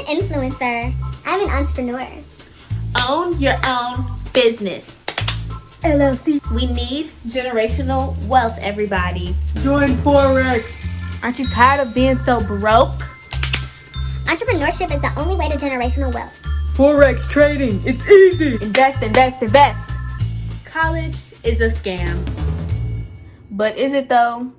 an influencer. I'm an entrepreneur. Own your own business. LLC. We need generational wealth, everybody. Join forex. Aren't you tired of being so broke? Entrepreneurship is the only way to generational wealth. Forex trading, it's easy. Invest, invest, invest. College is a scam. But is it though?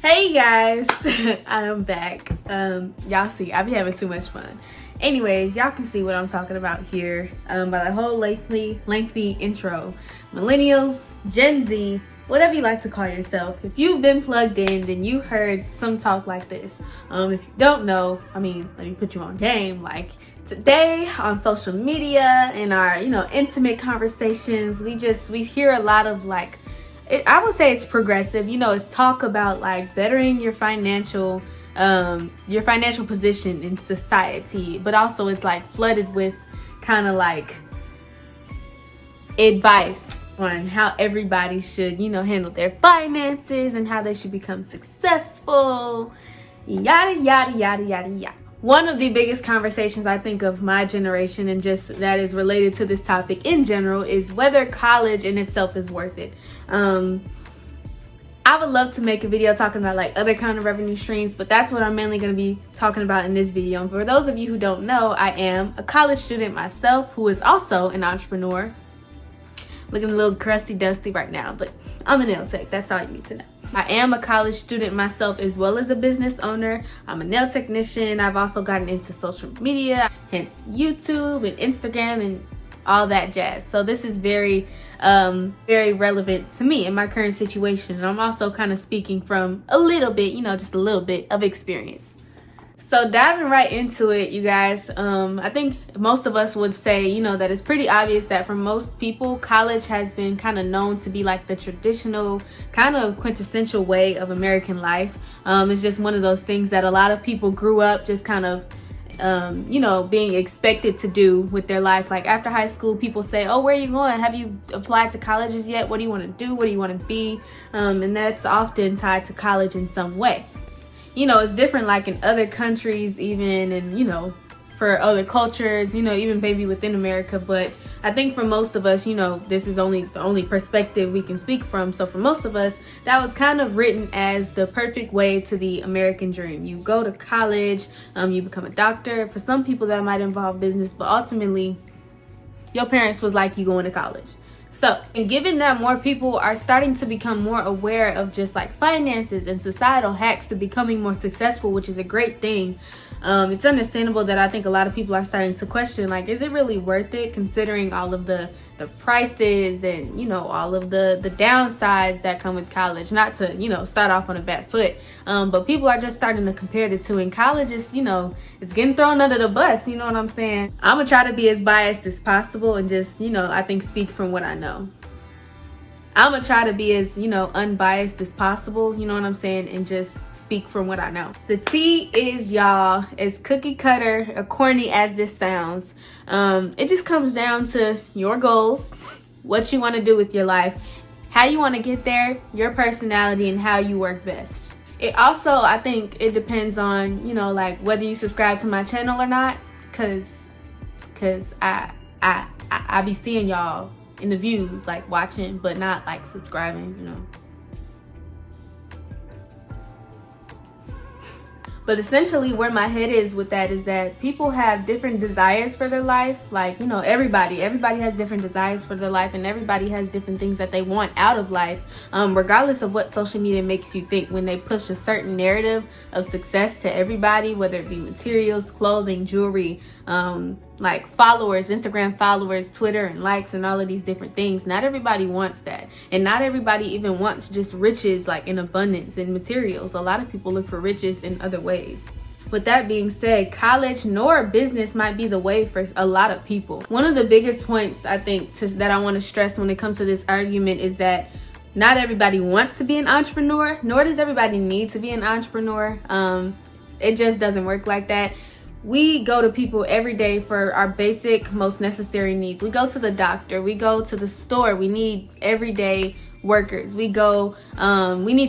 Hey guys, I'm back. Y'all see, I be having too much fun. Anyways, y'all can see what I'm talking about here by the whole lengthy intro. Millennials, Gen Z, whatever you like to call yourself. If you've been plugged in, then you heard some talk like this. If you don't know, let me put you on game. Like today on social media and our, intimate conversations, we hear a lot of I would say it's progressive. It's talk about like bettering your financial position in society, but also it's like flooded with kind of like advice on how everybody should, handle their finances and how they should become successful. Yada, yada, yada, yada, yada. One of the biggest conversations I think of my generation and just that is related to this topic in general is whether college in itself is worth it. I would love to make a video talking about like other kind of revenue streams, but that's what I'm mainly going to be talking about in this video. And for those of you who don't know, I am a college student myself who is also an entrepreneur. Looking a little crusty dusty right now, but I'm a nail tech. That's all you need to know. I am a college student myself as well as a business owner. I'm a nail technician. I've also gotten into social media, hence YouTube and Instagram and all that jazz. So this is very relevant to me in my current situation. And I'm also kind of speaking from a little bit, just a little bit of experience. So diving right into it, you guys, I think most of us would say, that it's pretty obvious that for most people, college has been kind of known to be like the traditional kind of quintessential way of American life. It's just one of those things that a lot of people grew up just kind of being expected to do with their life. Like after high school, people say, oh, where are you going? Have you applied to colleges yet? What do you want to do? What do you want to be? And that's often tied to college in some way. It's different like in other countries even, and for other cultures, even maybe within America. But I think for most of us, this is the only perspective we can speak from. So for most of us, that was kind of written as the perfect way to the American dream. You go to college, you become a doctor. For some people that might involve business, but ultimately your parents was like you going to college. So, and given that more people are starting to become more aware of just like finances and societal hacks to becoming more successful, which is a great thing, it's understandable that I think a lot of people are starting to question, like, is it really worth it considering all of the prices and, all of the downsides that come with college? Not to, start off on a bad foot, but people are just starting to compare the two. And college is, it's getting thrown under the bus, you know what I'm saying? I'm gonna try to be as biased as possible and just, I think speak from what I know. I'm gonna try to be as, unbiased as possible, you know what I'm saying, and just speak from what I know. The T is, y'all, as cookie cutter or corny as this sounds, it just comes down to your goals, what you want to do with your life, how you want to get there, your personality, and how you work best. It also, I think it depends on, like whether you subscribe to my channel or not, cause I be seeing y'all in the views, like watching, but not like subscribing, But essentially where my head is with that is that people have different desires for their life. Like, everybody has different desires for their life, and everybody has different things that they want out of life, regardless of what social media makes you think. When they push a certain narrative of success to everybody, whether it be materials, clothing, jewelry, like followers, Instagram followers, Twitter and likes and all of these different things. Not everybody wants that. And not everybody even wants just riches like in abundance in materials. A lot of people look for riches in other ways. With that being said, college nor business might be the way for a lot of people. One of the biggest points I think that I want to stress when it comes to this argument is that not everybody wants to be an entrepreneur, nor does everybody need to be an entrepreneur. It just doesn't work like that. we go to people every day for our basic, most necessary needs. We go to the doctor, we go to the store, we need everyday workers. We need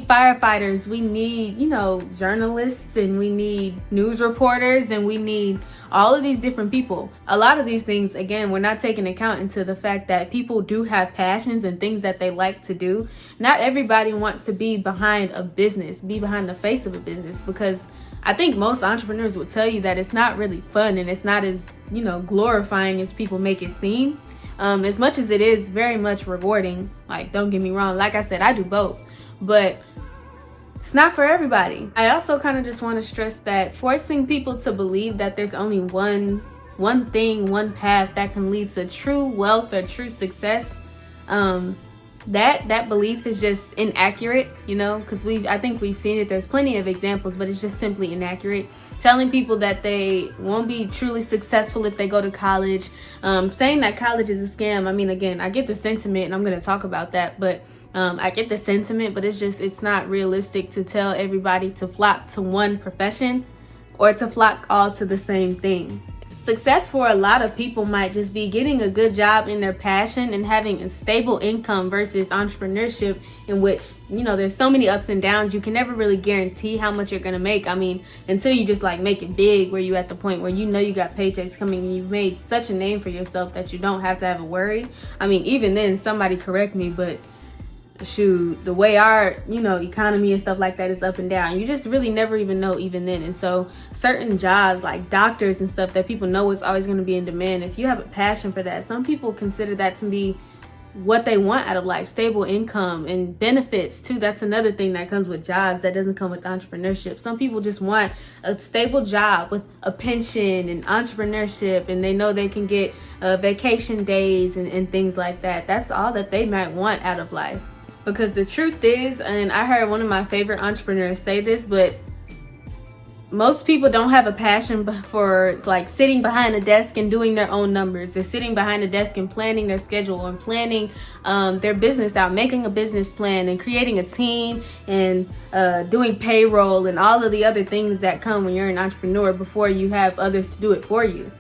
firefighters, we need, journalists, and we need news reporters, and we need all of these different people. A lot of these things, again, we're not taking account into the fact that people do have passions and things that they like to do. Not everybody wants to be behind a business, be behind the face of a business, because I think most entrepreneurs will tell you that it's not really fun and it's not as, glorifying as people make it seem. As much as it is very much rewarding, like, don't get me wrong, like I said, I do both, but it's not for everybody. I also kind of just want to stress that forcing people to believe that there's only one path that can lead to true wealth or true success, that belief is just inaccurate, because I think we've seen it. There's plenty of examples, but it's just simply inaccurate. Telling people that they won't be truly successful if they go to college, saying that college is a scam. I mean, again, I get the sentiment, and I'm going to talk about that, but I get the sentiment, but it's not realistic to tell everybody to flock to one profession or to flock all to the same thing. Success for a lot of people might just be getting a good job in their passion and having a stable income versus entrepreneurship, in which, there's so many ups and downs. You can never really guarantee how much you're going to make. I mean, until you just make it big, where you at the point where you got paychecks coming and you've made such a name for yourself that you don't have to have a worry. I mean, even then, somebody correct me, but shoot, the way our economy and stuff like that is up and down, you just really never even know even then. And so certain jobs like doctors and stuff that people know is always going to be in demand, if you have a passion for that, some people consider that to be what they want out of life. Stable income and benefits too, that's another thing that comes with jobs that doesn't come with entrepreneurship. Some people just want a stable job with a pension and entrepreneurship, and they know they can get vacation days and things like that. That's all that they might want out of life. Because the truth is, and I heard one of my favorite entrepreneurs say this, but most people don't have a passion for sitting behind a desk and doing their own numbers. They're sitting behind a desk and planning their schedule and planning their business out, making a business plan and creating a team and doing payroll and all of the other things that come when you're an entrepreneur before you have others to do it for you.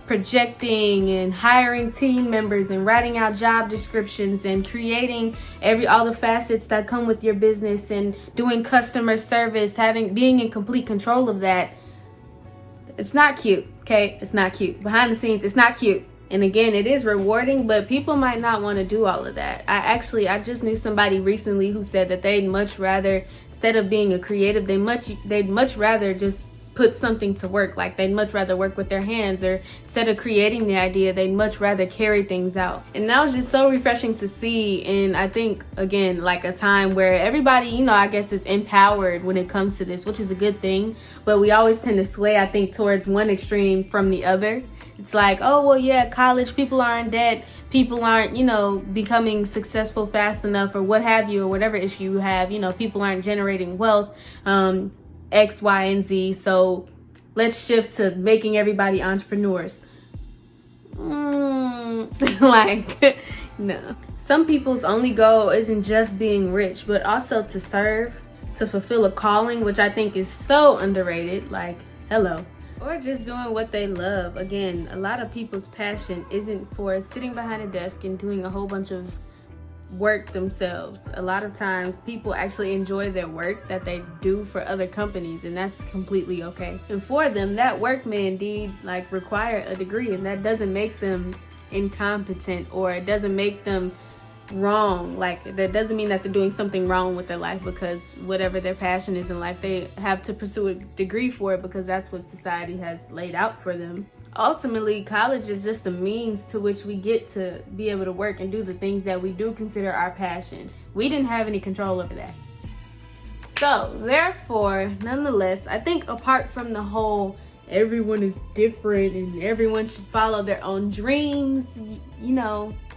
Projecting and hiring team members and writing out job descriptions and creating all the facets that come with your business and doing customer service, being in complete control of that. It's not cute, okay? It's not cute. Behind the scenes, it's not cute. And again, it is rewarding, but people might not want to do all of that. I just knew somebody recently who said that they'd much rather, instead of being a creative, they'd much rather just put something to work. They'd much rather work with their hands, or instead of creating the idea, they'd much rather carry things out. And that was just so refreshing to see. And I think, again, a time where everybody, I guess, is empowered when it comes to this, which is a good thing. But we always tend to sway, I think, towards one extreme from the other. It's oh, well, yeah, college, people are in debt, people aren't, becoming successful fast enough, or what have you, or whatever issue you have, people aren't generating wealth, X, Y, and Z. So let's shift to making everybody entrepreneurs. No. Some people's only goal isn't just being rich, but also to serve, to fulfill a calling, which I think is so underrated. Hello. Or just doing what they love. Again, a lot of people's passion isn't for sitting behind a desk and doing a whole bunch of work themselves. A lot of times people actually enjoy their work that they do for other companies, and that's completely okay. And for them, that work may indeed require a degree, and that doesn't make them incompetent, or it doesn't make them wrong. That doesn't mean that they're doing something wrong with their life, because whatever their passion is in life, they have to pursue a degree for it, because that's what society has laid out for them. Ultimately, college is just a means to which we get to be able to work and do the things that we do consider our passion. We didn't have any control over that. So, therefore, nonetheless, I think apart from the whole everyone is different and everyone should follow their own dreams,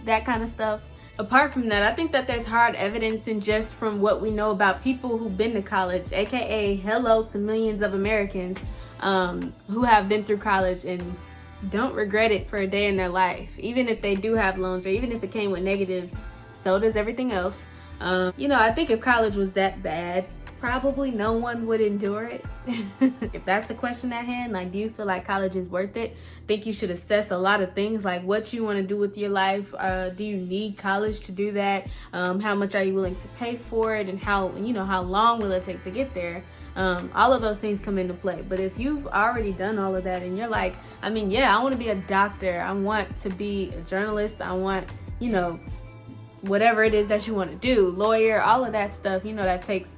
that kind of stuff. Apart from that, I think that there's hard evidence, and just from what we know about people who've been to college, aka hello to millions of Americans who have been through college and don't regret it for a day in their life. Even if they do have loans, or even if it came with negatives, so does everything else. I think if college was that bad, probably no one would endure it. If that's the question at hand, like, do you feel like college is worth it? I think you should assess a lot of things, like what you want to do with your life. Do you need college to do that? How much are you willing to pay for it? And how long will it take to get there? All of those things come into play. But if you've already done all of that and you're like, I want to be a doctor, I want to be a journalist, I want, whatever it is that you want to do, lawyer, all of that stuff, that takes,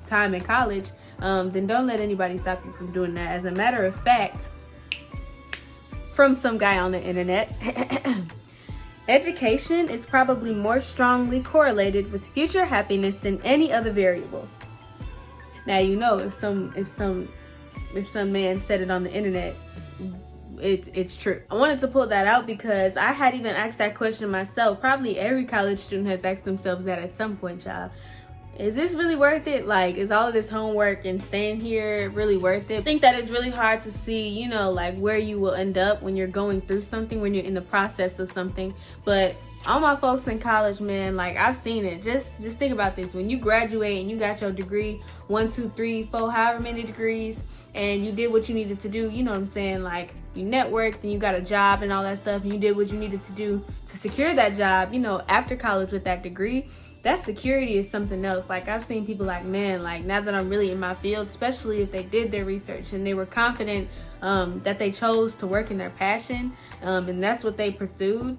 time in college, then don't let anybody stop you from doing that. As a matter of fact, from some guy on the internet, education is probably more strongly correlated with future happiness than any other variable. Now, if some man said it on the internet, it's true. I wanted to pull that out because I had even asked that question myself. Probably every college student has asked themselves that at some point, y'all. Is this really worth it? Like, is all of this homework and staying here really worth it? I think that it's really hard to see, like where you will end up when you're going through something, when you're in the process of something. But all my folks in college, man, like, I've seen it. Just think about this. When you graduate and you got your degree, 1, 2, 3, 4, however many degrees, and you did what you needed to do, you know what I'm saying? Like, you networked and you got a job and all that stuff, and you did what you needed to do to secure that job, after college with that degree. That security is something else. Like, I've seen people like, man, like, now that I'm really in my field, especially if they did their research and they were confident that they chose to work in their passion, and that's what they pursued.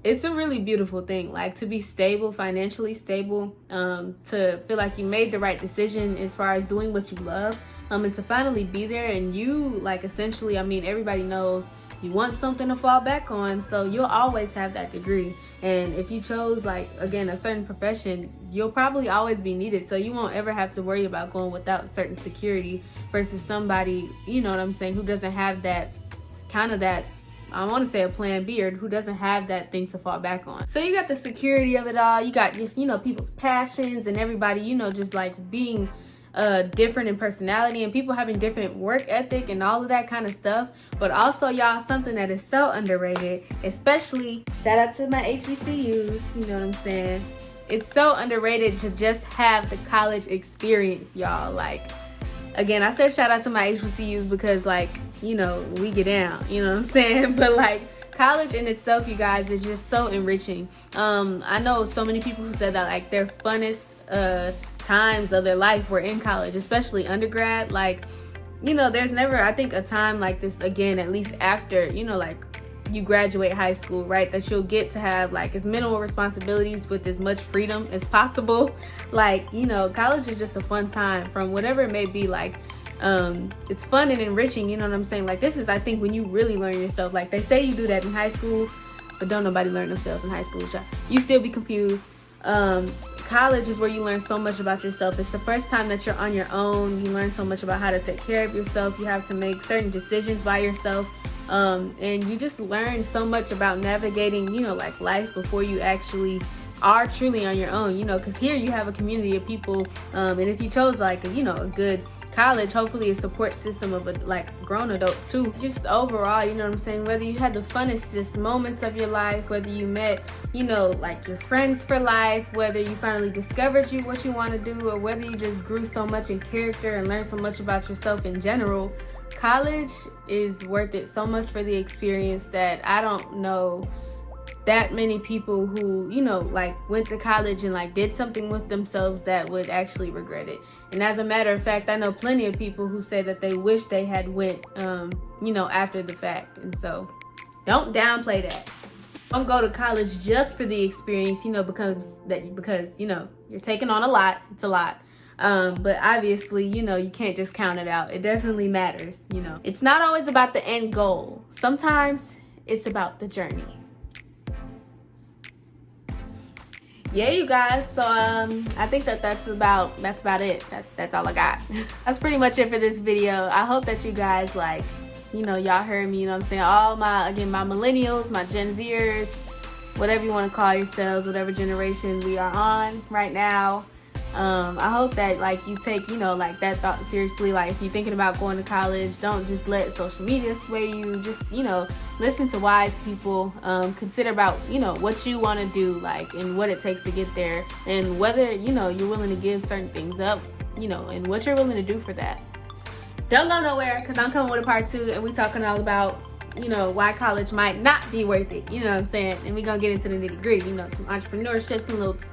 It's a really beautiful thing, like, to be stable, financially stable, to feel like you made the right decision as far as doing what you love, and to finally be there. And you, like, essentially, everybody knows you want something to fall back on, so you'll always have that degree. And if you chose, like, again, a certain profession, you'll probably always be needed, so you won't ever have to worry about going without certain security versus somebody, who doesn't have that kind of that, I want to say, a plan B, or who doesn't have that thing to fall back on. So you got the security of it all. You got just, people's passions and everybody, just like being different in personality and people having different work ethic and all of that kind of stuff. But also, y'all, something that is so underrated, especially shout out to my HBCUs, you know what I'm saying? It's so underrated to just have the college experience, y'all. Like, again, I said shout out to my HBCUs because, like, we get down, you know what I'm saying? But, like, college in itself, you guys, is just so enriching. I know so many people who said that, like, their funnest times of their life were in college, especially undergrad. Like, there's never, I think, a time like this again, at least after, like, you graduate high school, right, that you'll get to have, like, as minimal responsibilities with as much freedom as possible. Like, college is just a fun time from whatever it may be. Like, it's fun and enriching, you know what I'm saying? Like, this is, I think, when you really learn yourself. Like, they say you do that in high school, but don't nobody learn themselves in high school. You still be confused. College is where you learn so much about yourself. It's the first time that you're on your own. You learn so much about how to take care of yourself. You have to make certain decisions by yourself. And you just learn so much about navigating, like, life before you actually are truly on your own, because here you have a community of people. And if you chose, like, a good college, hopefully a support system of, like, grown adults too. Just overall, you know what I'm saying, whether you had the funnest just moments of your life, whether you met, like, your friends for life, whether you finally discovered what you want to do, or whether you just grew so much in character and learned so much about yourself in general, college is worth it so much for the experience that I don't know that many people who, like, went to college and, like, did something with themselves that would actually regret it. And as a matter of fact, I know plenty of people who say that they wish they had went, after the fact. And so don't downplay that. Don't go to college just for the experience, because you're taking on a lot. It's a lot. But obviously, you can't just count it out. It definitely matters, It's not always about the end goal. Sometimes it's about the journey. Yeah, you guys, so I think that's about it. That's all I got. That's pretty much it for this video. I hope that you guys, like, y'all heard me, what I'm saying, all my millennials, my Gen Zers, whatever you want to call yourselves, whatever generation we are on right now. I hope that, like, you take, like, that thought seriously. Like, if you're thinking about going to college, don't just let social media sway you. Just, listen to wise people. Consider about, what you want to do, like, and what it takes to get there, and whether, you're willing to give certain things up, and what you're willing to do for that. Don't go nowhere, because I'm coming with a part 2, and we talking all about, why college might not be worth it. You know what I'm saying? And we're going to get into the nitty gritty, some entrepreneurship,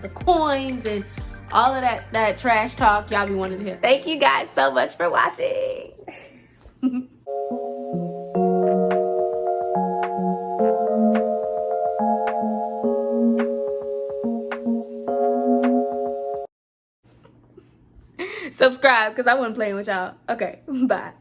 the coins, and all of that trash talk y'all be wanting to hear. Thank you guys so much for watching. Subscribe, because I wasn't playing with y'all. Okay, bye.